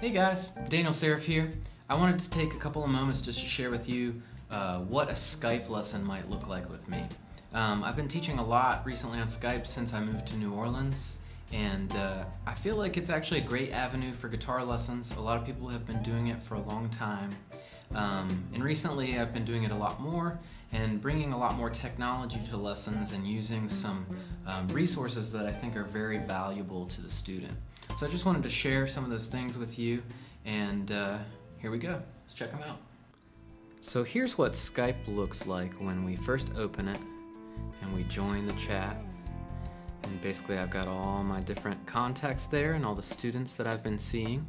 Hey guys, Daniel Seriff here. I wanted to take a couple of moments just to share with you what a Skype lesson might look like with me. I've been teaching a lot recently on Skype since I moved to New Orleans, and I feel like it's actually a great avenue for guitar lessons. A lot of people have been doing it for a long time, and recently I've been doing it a lot more and bringing a lot more technology to lessons and using some resources that I think are very valuable to the student. So I just wanted to share some of those things with you, and here we go. Let's check them out. So here's what Skype looks like when we first open it and we join the chat. And basically I've got all my different contacts there and all the students that I've been seeing.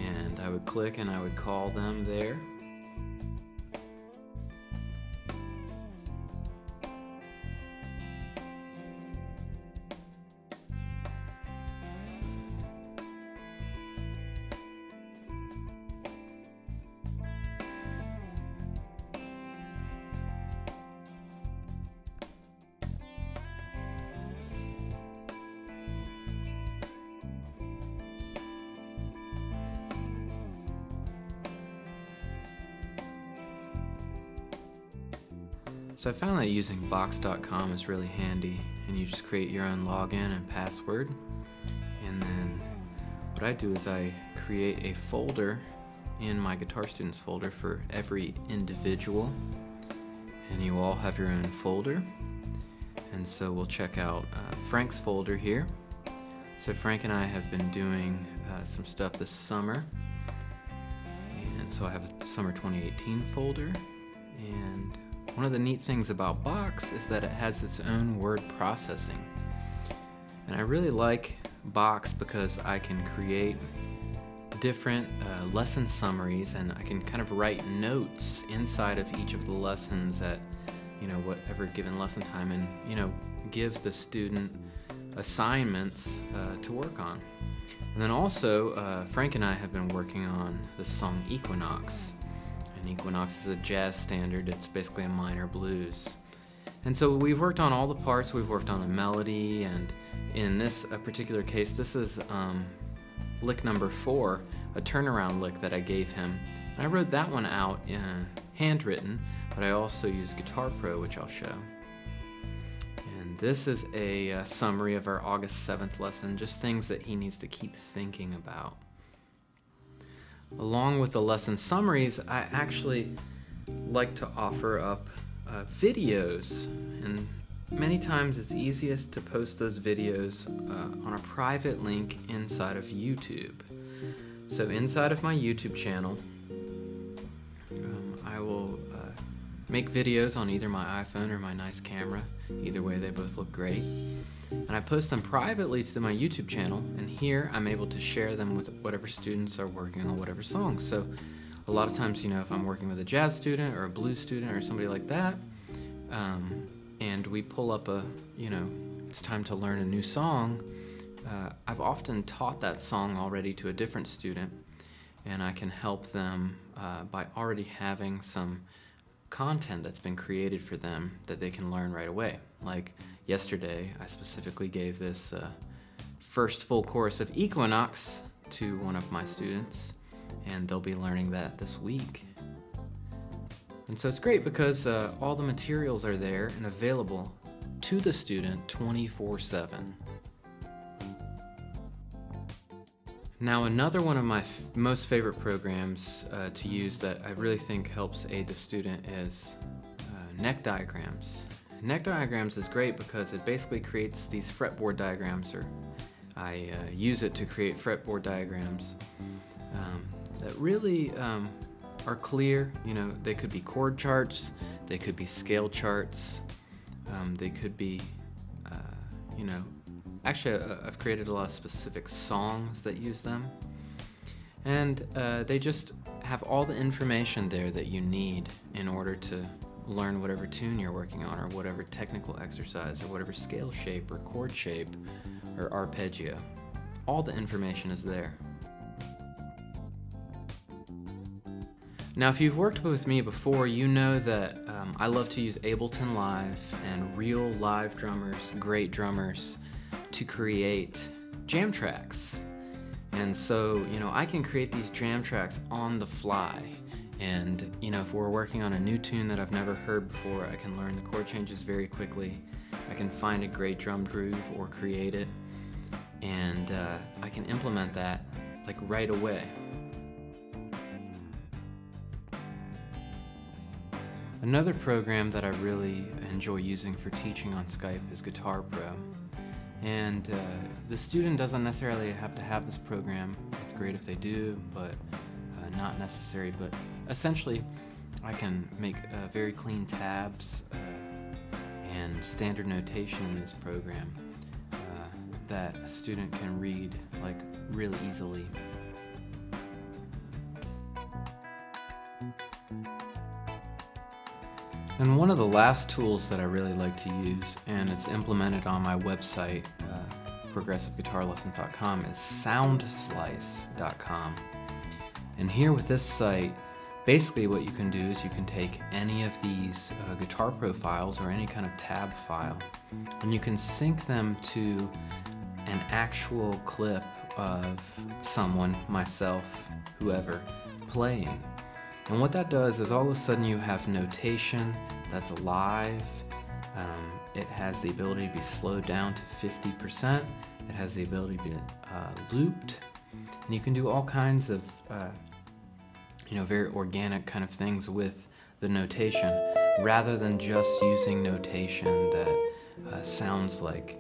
And I would click and I would call them there. So I found that using box.com is really handy, and you just create your own login and password. And then what I do is I create a folder in my Guitar Students folder for every individual, and you all have your own folder. And so we'll check out Frank's folder here. So Frank and I have been doing some stuff this summer, and so I have a summer 2018 folder. And one of the neat things about Box is that it has its own word processing. And I really like Box because I can create different lesson summaries, and I can kind of write notes inside of each of the lessons at whatever given lesson time, and gives the student assignments to work on. And then also Frank and I have been working on the song Equinox. And Equinox is a jazz standard. It's basically a minor blues. And so we've worked on all the parts. We've worked on the melody, and in this particular case, this is lick number 4, a turnaround lick that I gave him. And I wrote that one out handwritten, but I also used Guitar Pro, which I'll show. And this is a summary of our August 7th lesson, just things that he needs to keep thinking about. Along with the lesson summaries, I actually like to offer up videos, and many times it's easiest to post those videos on a private link inside of YouTube. So inside of my YouTube channel, I will make videos on either my iPhone or my nice camera. Either way, they both look great. And I post them privately to my YouTube channel, and here I'm able to share them with whatever students are working on whatever songs. So a lot of times, if I'm working with a jazz student or a blues student or somebody like that, and we pull up it's time to learn a new song, I've often taught that song already to a different student, and I can help them by already having some content that's been created for them that they can learn right away. Like yesterday, I specifically gave this first full chorus of Equinox to one of my students, and they'll be learning that this week. And so it's great because all the materials are there and available to the student 24/7. Now, another one of my most favorite programs to use that I really think helps aid the student is neck diagrams. Neck diagrams is great because it basically creates these fretboard diagrams, or I use it to create fretboard diagrams that really are clear. They could be chord charts, they could be scale charts, they could be, actually I've created a lot of specific songs that use them. And they just have all the information there that you need in order to learn whatever tune you're working on, or whatever technical exercise, or whatever scale shape or chord shape or arpeggio. All the information is there. Now, if you've worked with me before, you know that I love to use Ableton Live and real live drummers, great drummers, to create jam tracks. And so, I can create these jam tracks on the fly. And, if we're working on a new tune that I've never heard before, I can learn the chord changes very quickly. I can find a great drum groove or create it. And I can implement that like right away. Another program that I really enjoy using for teaching on Skype is Guitar Pro. And the student doesn't necessarily have to have this program. It's great if they do, but not necessary. But essentially, I can make very clean tabs and standard notation in this program that a student can read like really easily. And one of the last tools that I really like to use, and it's implemented on my website, progressiveguitarlessons.com, is soundslice.com. And here with this site, basically what you can do is you can take any of these Guitar Pro files or any kind of tab file, and you can sync them to an actual clip of someone, myself, whoever, playing. And what that does is all of a sudden you have notation that's alive. It has the ability to be slowed down to 50%. It has the ability to be looped. And you can do all kinds of very organic kind of things with the notation, rather than just using notation that sounds like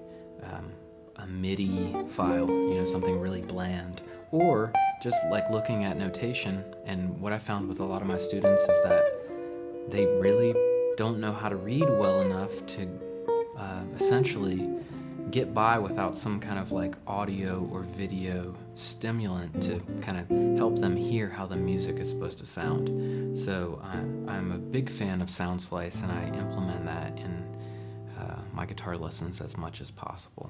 a MIDI file, something really bland. Or just like looking at notation, and what I found with a lot of my students is that they really don't know how to read well enough to essentially get by without some kind of like audio or video stimulant to kind of help them hear how the music is supposed to sound. So I'm a big fan of SoundSlice, and I implement that in my guitar lessons as much as possible.